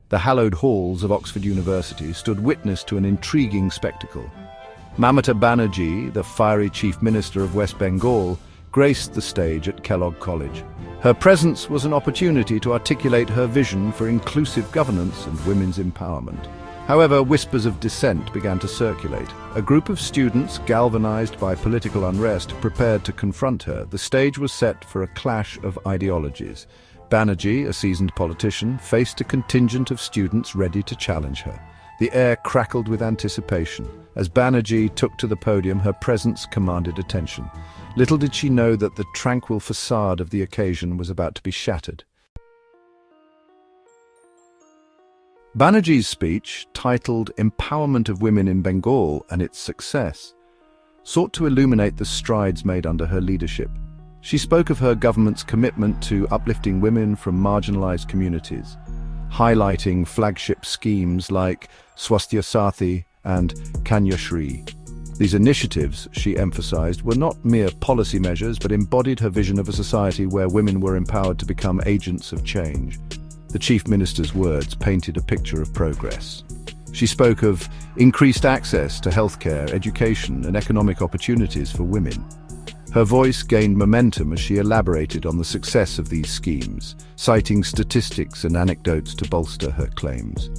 The hallowed halls of Oxford University stood witness to an intriguing spectacle. Mamata Banerjee, the fiery Chief Minister of West Bengal, graced the stage at Kellogg College. Her presence was an opportunity to articulate her vision for inclusive governance and women's empowerment. However, whispers of dissent began to circulate. A group of students, galvanized by political unrest, prepared to confront her. The stage was set for a clash of ideologies. Banerjee, a seasoned politician, faced a contingent of students ready to challenge her. The air crackled with anticipation. As Banerjee took to the podium, her presence commanded attention. Little did she know that the tranquil facade of the occasion was about to be shattered. Banerjee's speech, titled "Empowerment of Women in Bengal and Its Success," sought to illuminate the strides made under her leadership. She spoke of her government's commitment to uplifting women from marginalized communities, highlighting flagship schemes like Swasthya Sathi and Kanyashri. These initiatives, she emphasized, were not mere policy measures but embodied her vision of a society where women were empowered to become agents of change. The Chief Minister's words painted a picture of progress. She spoke of increased access to healthcare, education, and economic opportunities for women. Her voice gained momentum as she elaborated on the success of these schemes, citing statistics and anecdotes to bolster her claims.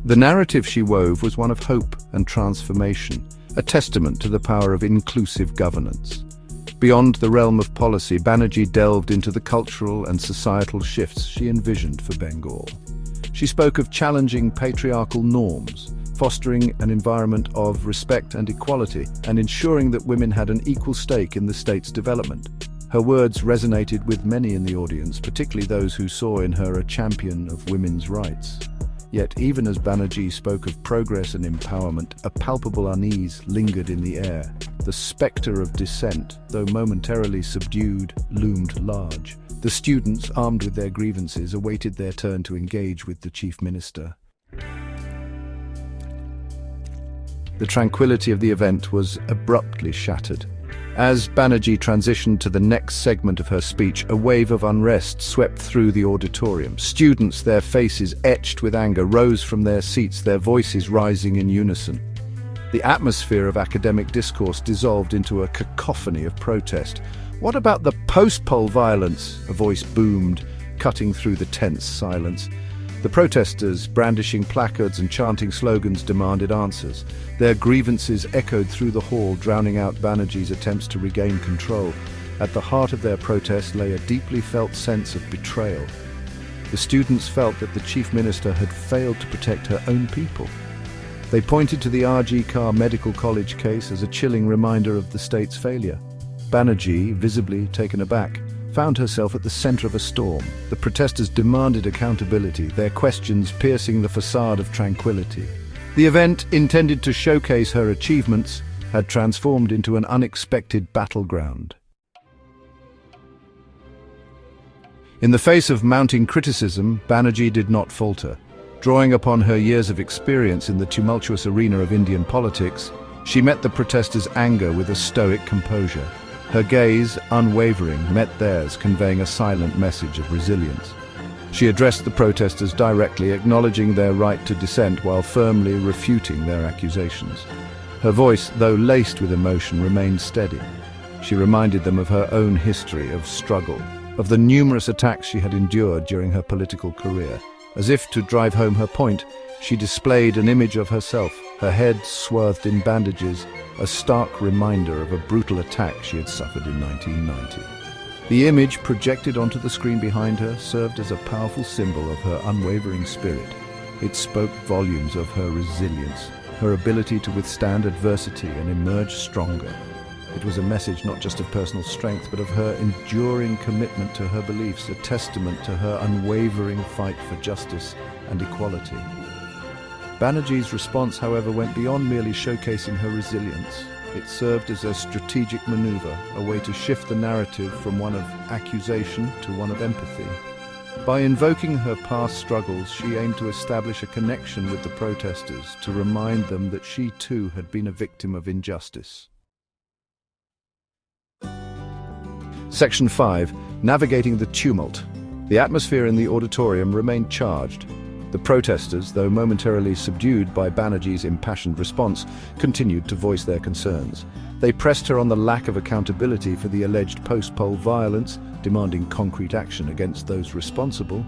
The narrative she wove was one of hope and transformation, a testament to the power of inclusive governance. Beyond the realm of policy, Banerjee delved into the cultural and societal shifts she envisioned for Bengal. She spoke of challenging patriarchal norms, fostering an environment of respect and equality, and ensuring that women had an equal stake in the state's development. Her words resonated with many in the audience, particularly those who saw in her a champion of women's rights. Yet, even as Banerjee spoke of progress and empowerment, a palpable unease lingered in the air. The spectre of dissent, though momentarily subdued, loomed large. The students, armed with their grievances, awaited their turn to engage with the Chief Minister. The tranquility of the event was abruptly shattered. As Banerjee transitioned to the next segment of her speech, a wave of unrest swept through the auditorium. Students, their faces etched with anger, rose from their seats, their voices rising in unison. The atmosphere of academic discourse dissolved into a cacophony of protest. "What about the post-poll violence?" a voice boomed, cutting through the tense silence. The protesters, brandishing placards and chanting slogans, demanded answers. Their grievances echoed through the hall, drowning out Banerjee's attempts to regain control. At the heart of their protest lay a deeply felt sense of betrayal. The students felt that the Chief Minister had failed to protect her own people. They pointed to the R.G. Carr Medical College case as a chilling reminder of the state's failure. Banerjee, visibly taken aback, found herself at the center of a storm. The protesters demanded accountability, their questions piercing the facade of tranquility. The event, intended to showcase her achievements, had transformed into an unexpected battleground. In the face of mounting criticism, Banerjee did not falter. Drawing upon her years of experience in the tumultuous arena of Indian politics, she met the protesters' anger with a stoic composure. Her gaze, unwavering, met theirs, conveying a silent message of resilience. She addressed the protesters directly, acknowledging their right to dissent while firmly refuting their accusations. Her voice, though laced with emotion, remained steady. She reminded them of her own history of struggle, of the numerous attacks she had endured during her political career. As if to drive home her point, she displayed an image of herself, her head swathed in bandages, a stark reminder of a brutal attack she had suffered in 1990. The image projected onto the screen behind her served as a powerful symbol of her unwavering spirit. It spoke volumes of her resilience, her ability to withstand adversity and emerge stronger. It was a message not just of personal strength, but of her enduring commitment to her beliefs, a testament to her unwavering fight for justice and equality. Banerjee's response, however, went beyond merely showcasing her resilience. It served as a strategic maneuver, a way to shift the narrative from one of accusation to one of empathy. By invoking her past struggles, she aimed to establish a connection with the protesters, to remind them that she too had been a victim of injustice. Section 5. Navigating the tumult. The atmosphere in the auditorium remained charged. The protesters, though momentarily subdued by Banerjee's impassioned response, continued to voice their concerns. They pressed her on the lack of accountability for the alleged post-poll violence, demanding concrete action against those responsible.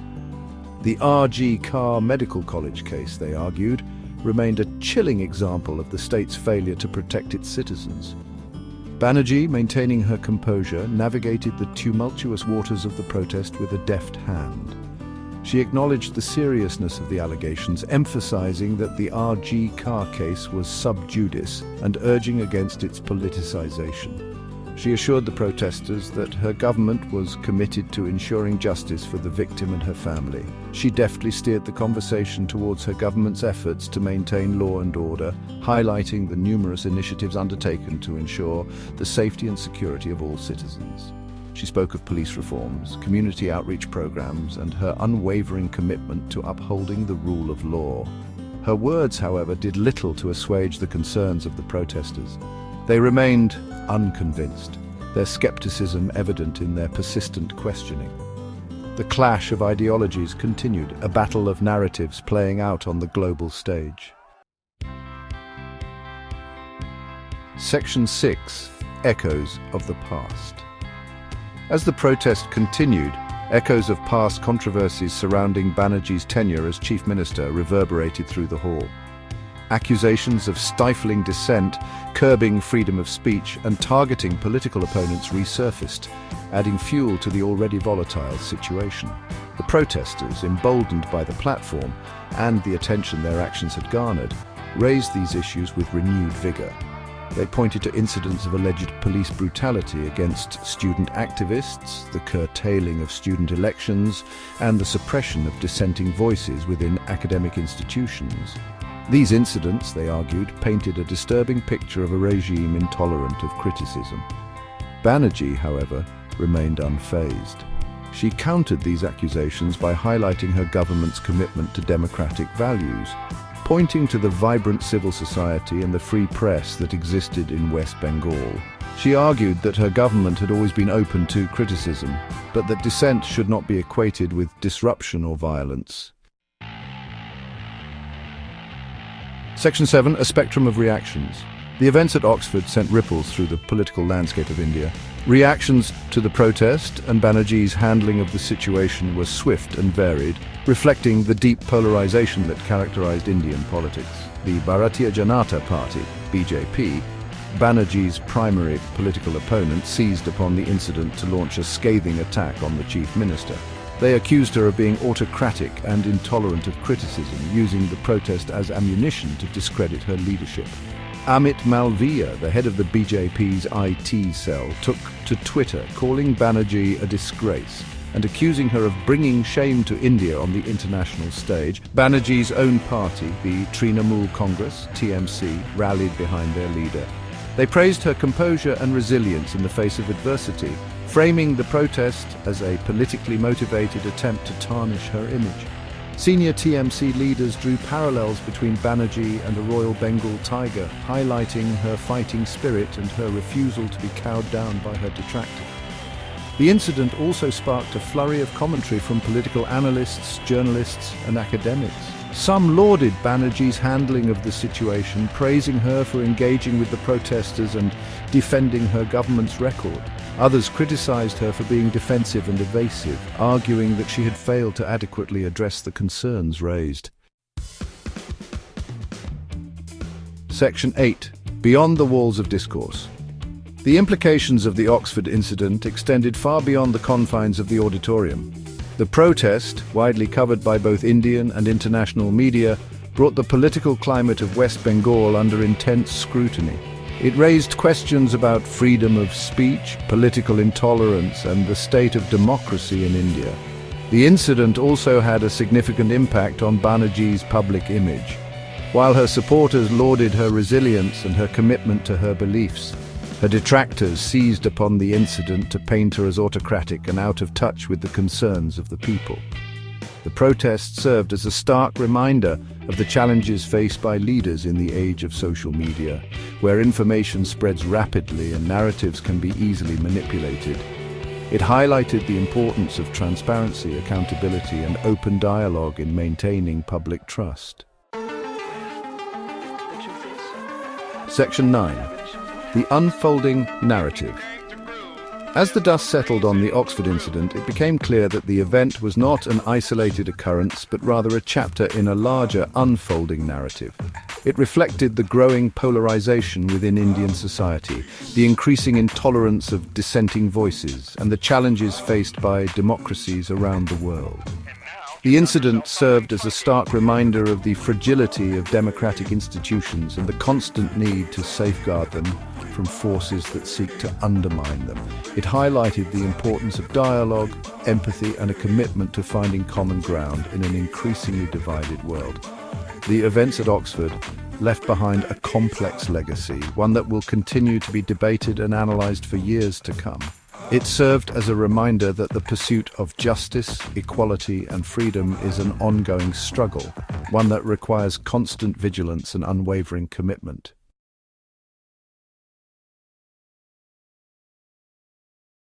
The R.G. Carr Medical College case, they argued, remained a chilling example of the state's failure to protect its citizens. Banerjee, maintaining her composure, navigated the tumultuous waters of the protest with a deft hand. She acknowledged the seriousness of the allegations, emphasizing that the R.G. Carr case was sub judice and urging against its politicization. She assured the protesters that her government was committed to ensuring justice for the victim and her family. She deftly steered the conversation towards her government's efforts to maintain law and order, highlighting the numerous initiatives undertaken to ensure the safety and security of all citizens. She spoke of police reforms, community outreach programs, and her unwavering commitment to upholding the rule of law. Her words, however, did little to assuage the concerns of the protesters. They remained unconvinced, their skepticism evident in their persistent questioning. The clash of ideologies continued, a battle of narratives playing out on the global stage. Section 6. Echoes of the Past. As the protest continued, echoes of past controversies surrounding Banerjee's tenure as chief minister reverberated through the hall. Accusations of stifling dissent, curbing freedom of speech, and targeting political opponents resurfaced, adding fuel to the already volatile situation. The protesters, emboldened by the platform and the attention their actions had garnered, raised these issues with renewed vigor. They pointed to incidents of alleged police brutality against student activists, the curtailing of student elections, and the suppression of dissenting voices within academic institutions. These incidents, they argued, painted a disturbing picture of a regime intolerant of criticism. Banerjee, however, remained unfazed. She countered these accusations by highlighting her government's commitment to democratic values, pointing to the vibrant civil society and the free press that existed in West Bengal. She argued that her government had always been open to criticism, but that dissent should not be equated with disruption or violence. Section 7. A spectrum of reactions. The events at Oxford sent ripples through the political landscape of India. Reactions to the protest and Banerjee's handling of the situation were swift and varied, reflecting the deep polarization that characterized Indian politics. The Bharatiya Janata Party, BJP, Banerjee's primary political opponent, seized upon the incident to launch a scathing attack on the chief minister. They accused her of being autocratic and intolerant of criticism, using the protest as ammunition to discredit her leadership. Amit Malviya, the head of the BJP's IT cell, took to Twitter, calling Banerjee a disgrace and accusing her of bringing shame to India on the international stage. Banerjee's own party, the Trinamool Congress, TMC, rallied behind their leader. They praised her composure and resilience in the face of adversity, framing the protest as a politically motivated attempt to tarnish her image. Senior TMC leaders drew parallels between Banerjee and the Royal Bengal tiger, highlighting her fighting spirit and her refusal to be cowed down by her detractors. The incident also sparked a flurry of commentary from political analysts, journalists, and academics. Some lauded Banerjee's handling of the situation, praising her for engaging with the protesters and defending her government's record. Others criticized her for being defensive and evasive, arguing that she had failed to adequately address the concerns raised. Section 8. Beyond the walls of discourse. The implications of the Oxford incident extended far beyond the confines of the auditorium. The protest, widely covered by both Indian and international media, brought the political climate of West Bengal under intense scrutiny. It raised questions about freedom of speech, political intolerance, and the state of democracy in India. The incident also had a significant impact on Banerjee's public image. While her supporters lauded her resilience and her commitment to her beliefs, her detractors seized upon the incident to paint her as autocratic and out of touch with the concerns of the people. The protest served as a stark reminder of the challenges faced by leaders in the age of social media, where information spreads rapidly and narratives can be easily manipulated. It highlighted the importance of transparency, accountability, and open dialogue in maintaining public trust. Section 9. The unfolding narrative. As the dust settled on the Oxford incident, it became clear that the event was not an isolated occurrence, but rather a chapter in a larger unfolding narrative. It reflected the growing polarization within Indian society, the increasing intolerance of dissenting voices, and the challenges faced by democracies around the world. The incident served as a stark reminder of the fragility of democratic institutions and the constant need to safeguard them from forces that seek to undermine them. It highlighted the importance of dialogue, empathy, and a commitment to finding common ground in an increasingly divided world. The events at Oxford left behind a complex legacy, one that will continue to be debated and analysed for years to come. It served as a reminder that the pursuit of justice, equality, and freedom is an ongoing struggle, one that requires constant vigilance and unwavering commitment.